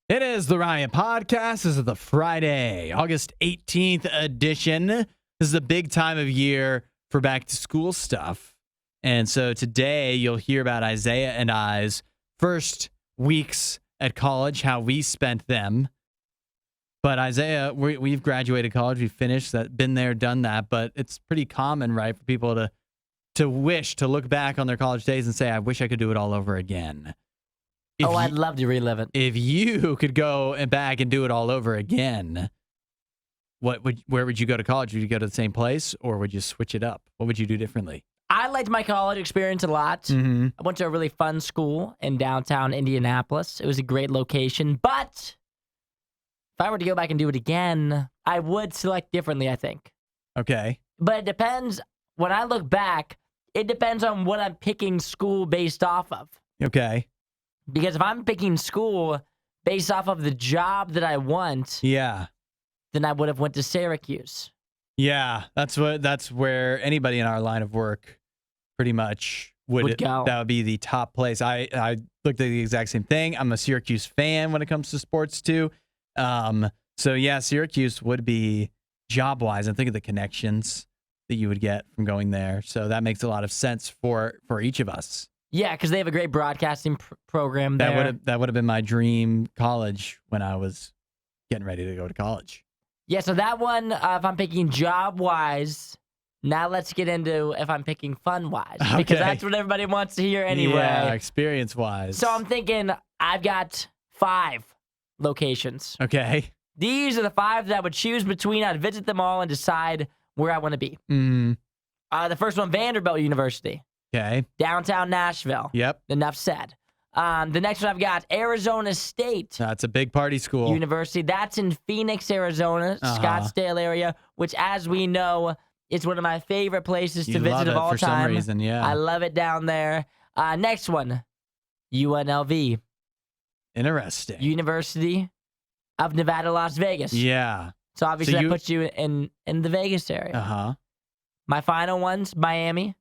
It is the Ryan Podcast. This is the Friday, August 18th edition. This is a big time of year for back to school stuff. And so today you'll hear about Isaiah and I's first weeks at college, how we spent them. But Isaiah, we've graduated college. We've finished that, been there, done that. But it's pretty common, right, for people to wish to look back on their college days and say, I wish I could do it all over again. I'd love to relive it. If you could go back and do it all over again, where would you go to college? Would you go to the same place, or would you switch it up? What would you do differently? I liked my college experience a lot. Mm-hmm. I went to a really fun school in downtown Indianapolis. It was a great location, but if I were to go back and do it again, I would select differently, I think. Okay. But it depends. When I look back, it depends on what I'm picking school based off of. Okay. Because if I'm picking school based off of the job that I want, Yeah. then I would have went to Syracuse. Yeah. That's where anybody in our line of work pretty much would go. That would be the top place. I looked at the exact same thing. I'm a Syracuse fan when it comes to sports too. So yeah, Syracuse would be job-wise. And think of the connections that you would get from going there. So that makes a lot of sense for each of us. Yeah, because they have a great broadcasting program there. That would have been my dream college when I was getting ready to go to college. Yeah, so that one, if I'm picking job-wise, now let's get into if I'm picking fun-wise. Okay. Because that's what everybody wants to hear anyway. Yeah, experience-wise. So I'm thinking I've got 5 locations. Okay. These are the 5 that I would choose between. I'd visit them all and decide where I want to be. Mm. The first one, Vanderbilt University. Okay. Downtown Nashville. Yep. Enough said. The next one I've got, Arizona State That's a big party school. University. That's in Phoenix, Arizona, Scottsdale area, which, as we know, is one of my favorite places to visit of all for time. some reason, yeah. I love it down there. Next one, UNLV. Interesting. University of Nevada, Las Vegas. Yeah. So obviously that puts you in the Vegas area. Uh-huh. My final one's Miami.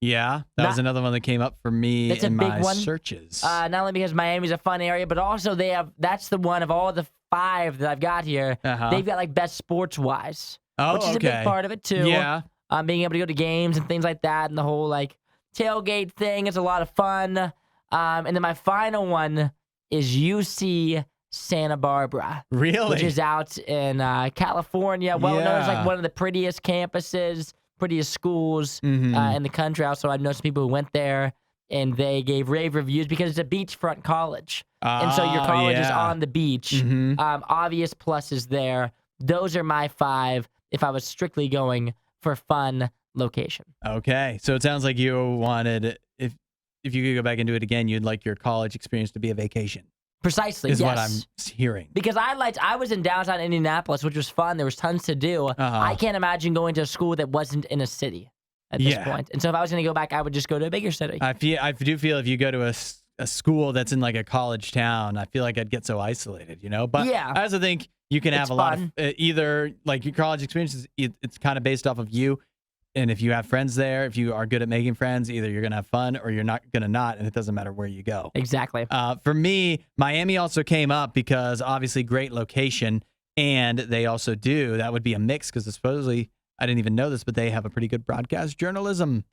Yeah, that was another one that came up for me in my searches. Not only because Miami's a fun area, but also that's the one of all the 5 that I've got here. Uh-huh. They've got like best sports-wise, which is a big part of it too. Yeah. Being able to go to games and things like that, and the whole like tailgate thing is a lot of fun. And then my final one is UC Santa Barbara. Really? Which is out in California. Well known as like one of the prettiest campuses. Prettiest schools in the country. Also, I know some people who went there and they gave rave reviews because it's a beachfront college. And so your college is on the beach. Obvious pluses there. Those are my 5 if I was strictly going for fun location. Okay. So it sounds like you wanted, if you could go back and do it again, you'd like your college experience to be a vacation. Precisely, is yes. what I'm hearing. Because I was in downtown Indianapolis, which was fun. There was tons to do. I can't imagine going to a school that wasn't in a city at this point. And so if I was going to go back, I would just go to a bigger city. I do feel if you go to a school that's in like a college town, I feel like I'd get so isolated, you know? But yeah. I also think you can have a lot of either like your college experience, it's kind of based off of you. And if you have friends there, if you are good at making friends, either you're going to have fun or you're not going to not, and it doesn't matter where you go. Exactly. For me, Miami also came up because obviously great location, and they also that would be a mix because supposedly, I didn't even know this, but they have a pretty good broadcast journalism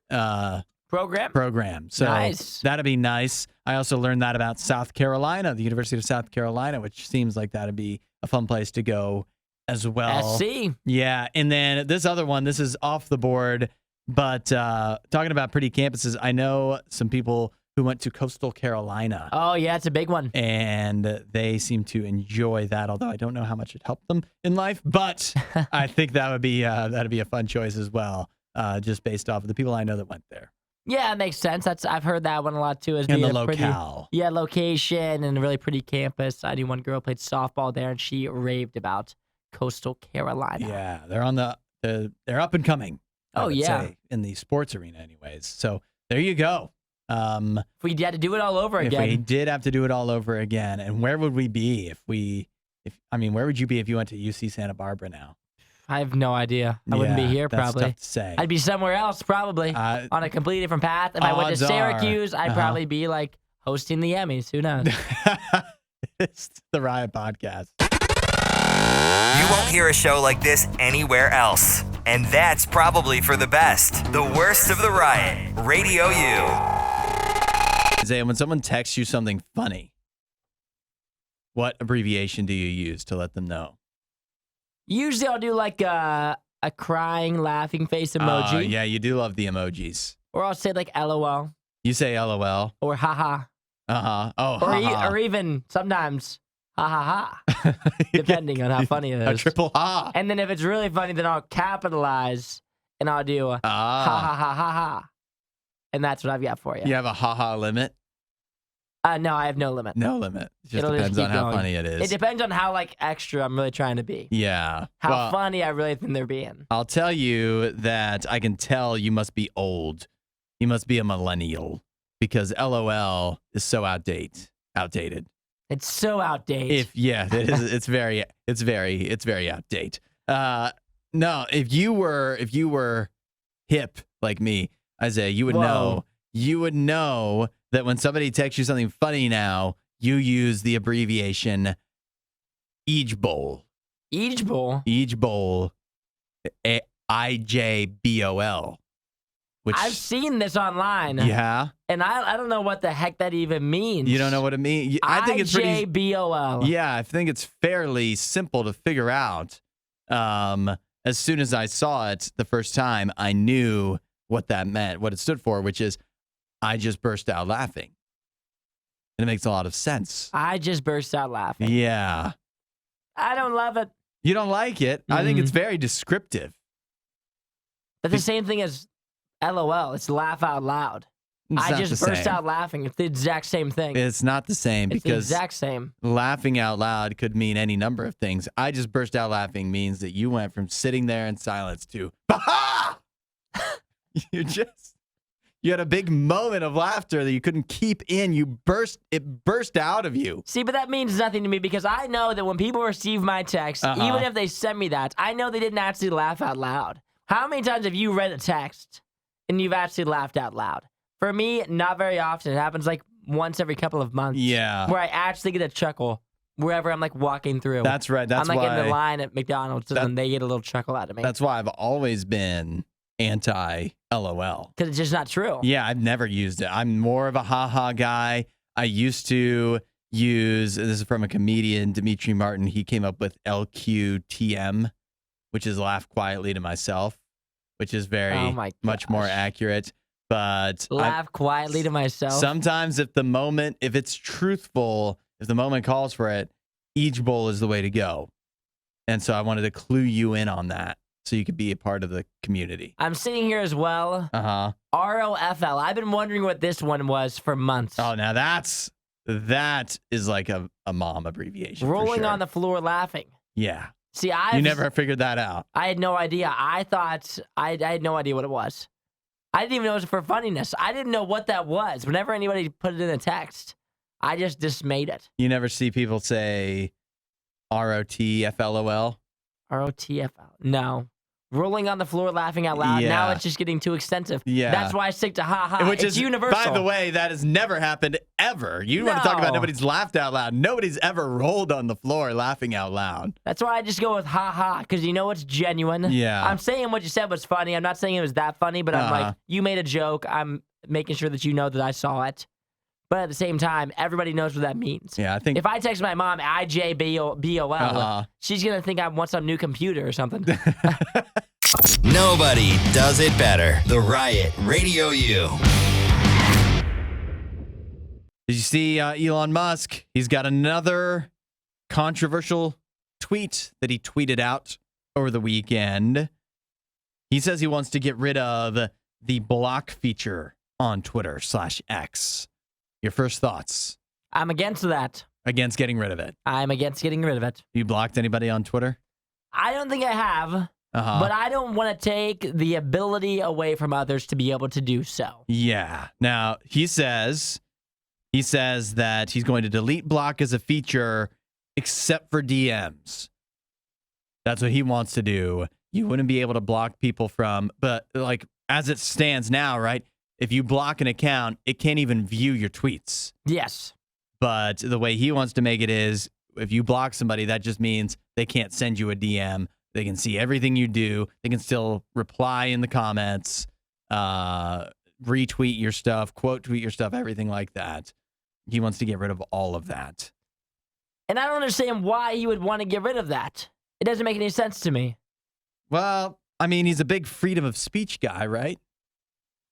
program. So nice. That'd be nice. I also learned that about South Carolina, the University of South Carolina, which seems like that'd be a fun place to go as well. SC. Yeah. And then this other one, this is off the board, but talking about pretty campuses, I know some people who went to Coastal Carolina. Oh, yeah, it's a big one. And they seem to enjoy that, although I don't know how much it helped them in life, but I think that'd be a fun choice as well, just based off of the people I know that went there. Yeah, it makes sense. I've heard that one a lot too. As and being the a locale. Location and a really pretty campus. I knew one girl played softball there, and she raved about Coastal Carolina. Yeah, they're they're up and coming. I would say, in the sports arena, anyways. So there you go. If we had to do it all over again. If we did have to do it all over again, and where would we be where would you be if you went to UC Santa Barbara now? I have no idea. I wouldn't be here probably. That's tough to say. I'd be somewhere else probably on a completely different path. If I went to Syracuse, I'd probably be like hosting the Emmys. Who knows? It's the Riot Podcast. You won't hear a show like this anywhere else. And that's probably for the best. The worst of the Riot. Radio U. Isaiah, when someone texts you something funny, what abbreviation do you use to let them know? Usually I'll do like a crying, laughing face emoji. Yeah, you do love the emojis. Or I'll say like LOL. You say LOL. Or haha. Uh-huh. Oh, Or, ha-ha. or even sometimes ha ha ha. Depending on how funny it is. A triple ha. And then if it's really funny, then I'll capitalize and I'll do ha ha ha ha ha. And that's what I've got for you. You have a ha-ha limit? No, I have no limit. No limit. It just It'll depends keep on how going. funny it is. It depends on how like extra I'm really trying to be. Yeah. How funny I really think they're being. I'll tell you that I can tell you must be old. You must be a millennial because LOL is so outdated. It's so outdated. It is. It's very outdated. No, if you were hip like me, Isaiah, you would know. You would know that when somebody texts you something funny now, you use the abbreviation EJBOL. EJBOL? EJBOL. IJBOL. Which, I've seen this online. Yeah. And I don't know what the heck that even means. You don't know what it means? I think it's pretty. IJBOL. Yeah, I think it's fairly simple to figure out. As soon as I saw it the first time, I knew what that meant, what it stood for, which is I just burst out laughing. And it makes a lot of sense. I just burst out laughing. Yeah. I don't love it. You don't like it? I think it's very descriptive. That's the same thing as LOL. It's laugh out loud. I just burst out laughing. It's the exact same thing. It's not the same It's the because exact same. laughing out loud could mean any number of things. I just burst out laughing means that you went from sitting there in silence to, ha! You had a big moment of laughter that you couldn't keep in. It burst out of you. See, but that means nothing to me because I know that when people receive my text, even if they send me that, I know they didn't actually laugh out loud. How many times have you read a text and you've actually laughed out loud? For me, not very often. It happens like once every couple of months. Yeah. Where I actually get a chuckle wherever I'm like walking through. That's right. That's I'm like why in the line at McDonald's and then they get a little chuckle out of me. That's why I've always been anti-LOL. Because it's just not true. Yeah, I've never used it. I'm more of a ha-ha guy. I used to use, this is from a comedian, Dimitri Martin. He came up with LQTM, which is laugh quietly to myself, which is very much more accurate. But laugh quietly to myself. Sometimes if it's truthful, if the moment calls for it, each bowl is the way to go. And so I wanted to clue you in on that so you could be a part of the community. I'm sitting here as well. Uh-huh. ROFL. I've been wondering what this one was for months. Oh, now that is like a mom abbreviation. Rolling for sure. on the floor laughing. Yeah. See, you never figured that out. I had no idea. I thought I had no idea what it was. I didn't even know it was for funniness. I didn't know what that was. Whenever anybody put it in a text, I just dismayed it. You never see people say ROTFLOL? ROTFL. No. Rolling on the floor laughing out loud. Yeah. Now it's just getting too extensive. Yeah. That's why I stick to ha-ha. Which it's is universal. By the way, that has never happened ever. You want to talk about nobody's laughed out loud. Nobody's ever rolled on the floor laughing out loud. That's why I just go with ha-ha, because you know it's genuine. Yeah. I'm saying what you said was funny. I'm not saying it was that funny, but I'm like, you made a joke. I'm making sure that you know that I saw it. But at the same time, everybody knows what that means. Yeah, I think if I text my mom IJBOL, she's going to think I want some new computer or something. Nobody does it better. The Riot Radio U. Did you see Elon Musk? He's got another controversial tweet that he tweeted out over the weekend. He says he wants to get rid of the block feature on Twitter/X. Your first thoughts? I'm against that. Against getting rid of it? I'm against getting rid of it. You blocked anybody on Twitter? I don't think I have. But I don't want to take the ability away from others to be able to do so. Yeah. Now, he says that he's going to delete block as a feature except for DMs. That's what he wants to do. You wouldn't be able to block people but like as it stands now, right? If you block an account, it can't even view your tweets. Yes. But the way he wants to make it is, if you block somebody, that just means they can't send you a DM. They can see everything you do. They can still reply in the comments, retweet your stuff, quote tweet your stuff, everything like that. He wants to get rid of all of that. And I don't understand why he would want to get rid of that. It doesn't make any sense to me. Well, I mean, he's a big freedom of speech guy, right?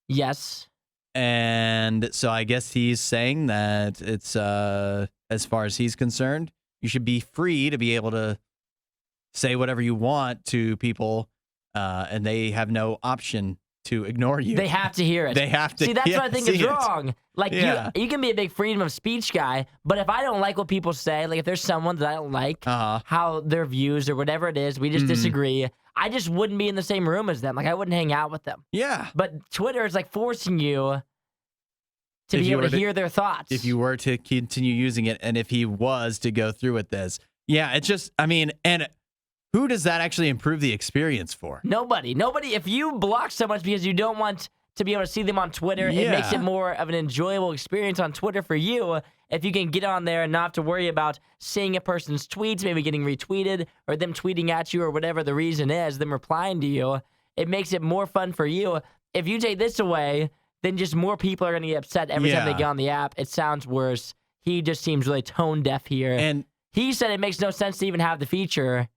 Yes. And so I guess he's saying that it's, as far as he's concerned, you should be free to be able to say whatever you want to people, and they have no option to ignore you. They have to hear it. They have to. See, that's what I think is wrong. Like, Yeah. you can be a big freedom of speech guy, but if I don't like what people say, like if there's someone that I don't like, how their views or whatever it is, we just disagree, I just wouldn't be in the same room as them. Like, I wouldn't hang out with them. Yeah. But Twitter is like forcing you to be able to hear their thoughts. If you were to continue using it, and if he was to go through with this, yeah, it's just, I mean, and who does that actually improve the experience for? Nobody. If you block someone because you don't want to be able to see them on Twitter, Yeah. it makes it more of an enjoyable experience on Twitter for you. If you can get on there and not have to worry about seeing a person's tweets, maybe getting retweeted, or them tweeting at you, or whatever the reason is, them replying to you, it makes it more fun for you. If you take this away, then just more people are going to get upset every time they get on the app. It sounds worse. He just seems really tone deaf here. And he said it makes no sense to even have the feature,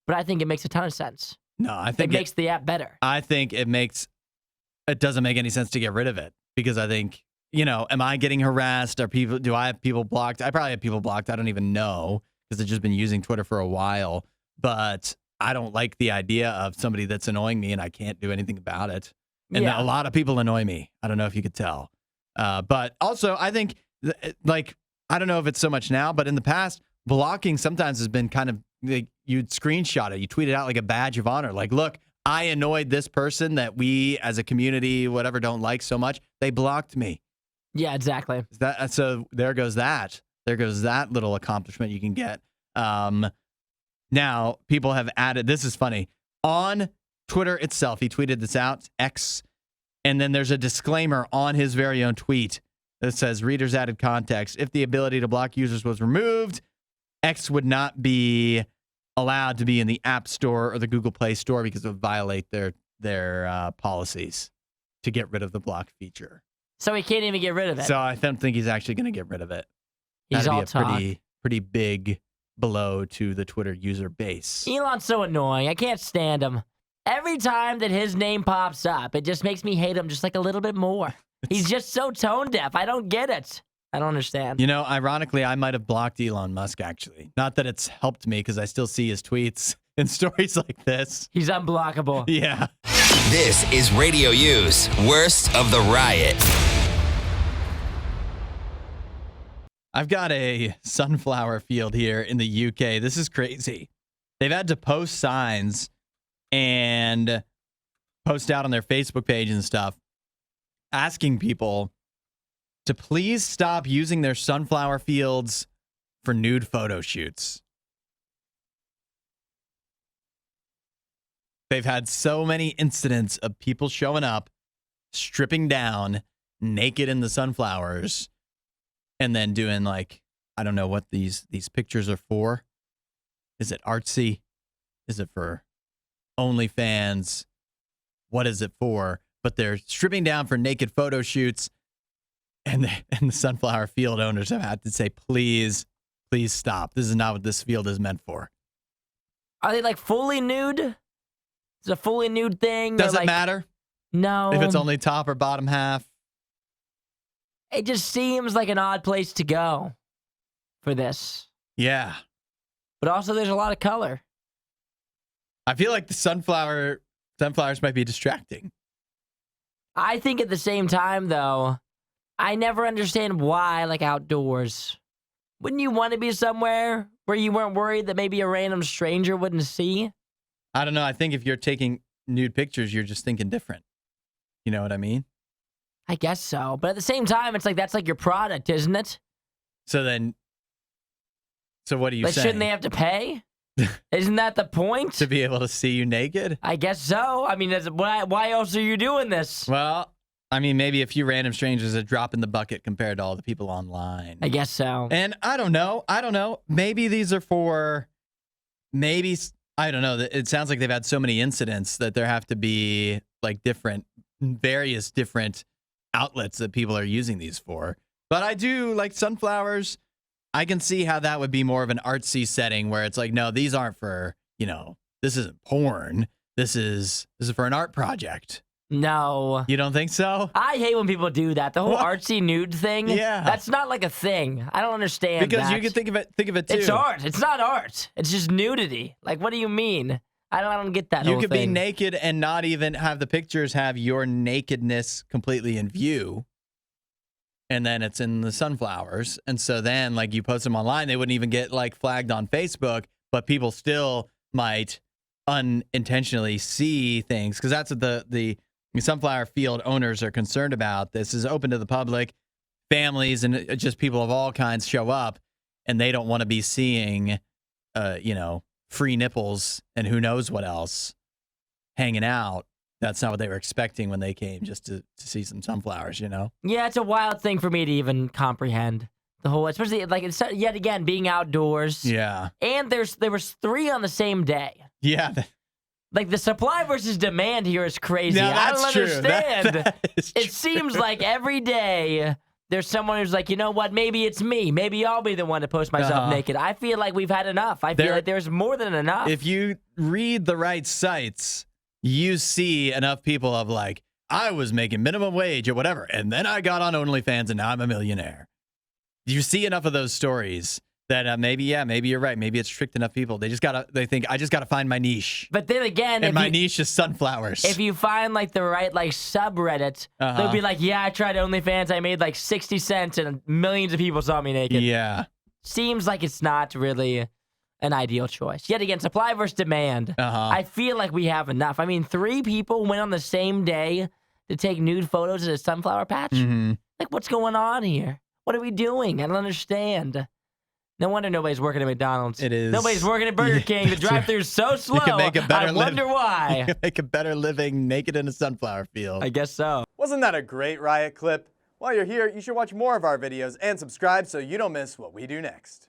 but I think it makes a ton of sense. no, I think It makes the app better. I think it doesn't make any sense to get rid of it, because I think, am I getting harassed? Do I have people blocked? I probably have people blocked. I don't even know, because I've just been using Twitter for a while, but I don't like the idea of somebody that's annoying me and I can't do anything about it. And Yeah. a lot of people annoy me. I don't know if you could tell. But also, I think, I don't know if it's so much now, but in the past, blocking sometimes has been kind of like, you'd screenshot it. You tweet it out like a badge of honor. Like, look, I annoyed this person that we as a community, whatever, don't like so much. They blocked me. Yeah, exactly. So there goes that. There goes that little accomplishment you can get. Now, people have added, this is funny, on Twitter itself, he tweeted this out, X, and then there's a disclaimer on his very own tweet that says, readers added context. If the ability to block users was removed, X would not be allowed to be in the App Store or the Google Play Store because it would violate their policies to get rid of the block feature. So he can't even get rid of it. So I don't think he's actually going to get rid of it. He's That'd all be a talk. pretty big blow to the Twitter user base. Elon's so annoying. I can't stand him. Every time that his name pops up, it just makes me hate him just like a little bit more. He's just so tone deaf. I don't get it. I don't understand. Ironically, I might have blocked Elon Musk, actually. Not that it's helped me, because I still see his tweets and stories like this. He's unblockable. Yeah. This is Radio U's Worst of the Riot. I've got a sunflower field here in the UK. This is crazy. They've had to post signs and post out on their Facebook page and stuff, asking people to please stop using their sunflower fields for nude photo shoots. They've had so many incidents of people showing up, stripping down, naked in the sunflowers, and then doing I don't know what these pictures are for. Is it artsy? Is it for OnlyFans? What is it for? But they're stripping down for naked photo shoots, and the sunflower field owners have had to say, please stop. This is not what this field is meant for. Are they fully nude? Is it a fully nude thing? Does it matter No. if it's only top or bottom half? It just seems like an odd place to go for this. Yeah. But also, there's a lot of color. I feel like the sunflowers might be distracting. I think at the same time, though, I never understand why, outdoors. Wouldn't you want to be somewhere where you weren't worried that maybe a random stranger wouldn't see? I don't know. I think if you're taking nude pictures, you're just thinking different. You know what I mean? I guess so. But at the same time, it's that's your product, isn't it? So what are you saying? Shouldn't they have to pay? Isn't that the point? To be able to see you naked? I guess so. I mean, why else are you doing this? Well, I mean, maybe a few random strangers, a drop in the bucket compared to all the people online. I guess so. And I don't know. Maybe these are for, I don't know. It sounds like they've had so many incidents that there have to be like various different outlets that people are using these for. But I do like sunflowers. I can see how that would be more of an artsy setting where it's like, no, these aren't for, this isn't porn. This is for an art project. No. You don't think so? I hate when people do that. The whole artsy nude thing. Yeah. That's not like a thing. I don't understand because that. you can think of it too. It's art. It's not art. It's just nudity. Like, what do you mean? I don't get that You whole could thing. be naked and not even have the pictures have your nakedness completely in view. And then it's in the sunflowers. And so then, like, you post them online, they wouldn't even get, like, flagged on Facebook, but people still might unintentionally see things. Because that's what the sunflower field owners are concerned about. This is open to the public. Families and just people of all kinds show up, and they don't want to be seeing, free nipples and who knows what else hanging out. That's not what they were expecting when they came, just to see some sunflowers, Yeah, it's a wild thing for me to even comprehend. The whole, especially like it's yet again being outdoors. Yeah. And there was 3 on the same day. Yeah. Like the supply versus demand here is crazy. Now, I don't that's true. understand. That is true. It seems like every day there's someone who's like, you know what? Maybe it's me. Maybe I'll be the one to post myself naked. I feel like we've had enough. I feel like there's more than enough. If you read the right sites, you see enough people of like, I was making minimum wage or whatever, and then I got on OnlyFans and now I'm a millionaire. You see enough of those stories that maybe you're right. Maybe it's tricked enough people. They think I just gotta find my niche. But then again, and my niche is sunflowers. If you find like the right like subreddit, they'll be like, yeah, I tried OnlyFans. I made like 60 cents and millions of people saw me naked. Yeah. Seems like it's not really an ideal choice. Yet again, supply versus demand. I feel like we have enough. I mean, 3 people went on the same day to take nude photos at a sunflower patch. Mm-hmm. Like, what's going on here? What are we doing? I don't understand. No wonder nobody's working at McDonald's. It is. Nobody's working at Burger King. The drive-thru's so slow. You can make a better I wonder why. You can make a better living naked in a sunflower field. I guess so. Wasn't that a great Riot clip? While you're here, you should watch more of our videos and subscribe so you don't miss what we do next.